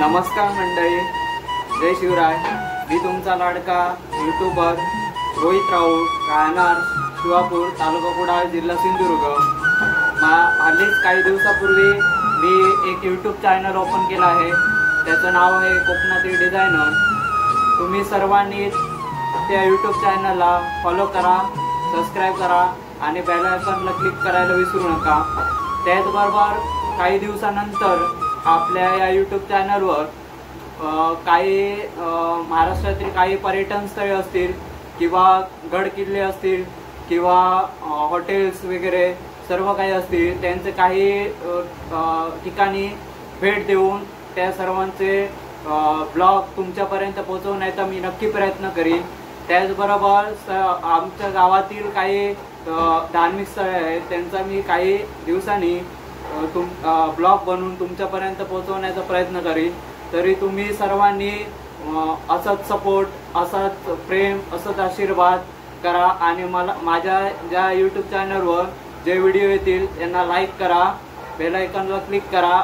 नमस्कार मंडळी, जय शिवराय। मी तुमचा लाडका यूट्यूबर रोहित राऊत, राहणार शिवापूर, तालुका कुडाळ, जिल्हा सिंधुदुर्ग। हल्लीच काही दिवसापूर्वी मी एक यूट्यूब चॅनल ओपन केला आहे। त्याचं नाव आहे कोकणातील डिझायनर। तुम्ही सर्वांनी त्या यूट्यूब चॅनलला फॉलो करा, सबस्क्राईब करा आणि बेल आयकॉनला क्लिक करायला विसरू नका। त्याचबरोबर काही दिवसानंतर आपल्या या यूट्यूब चॅनलवर काही महाराष्ट्रातील काही पर्यटन स्थळे असतील किंवा गड किल्ले असतील किंवा हॉटेल्स वगैरे सर्व काही असतील, त्यांचे काही ठिकाणी भेट देऊन त्या सर्वांचे ब्लॉग तुमच्यापर्यंत पोहोचवण्याचा मी नक्की प्रयत्न करीन। त्याचबरोबर आमच्या गावातील काही धार्मिक स्थळे आहेत, त्यांचा मी काही दिवसांनी ब्लॉग बनवून तुमच्यापर्यंत पोहोचवण्याचा प्रयत्न करीन। तरी तुम्ही सर्वांनी असंच सपोर्ट, असंच प्रेम, असंच आशीर्वाद करा आणि मला माझ्या ज्या यूट्यूब चॅनलवर जे व्हिडिओ येतील त्यांना लाईक करा, बेल आयकॉनला क्लिक करा।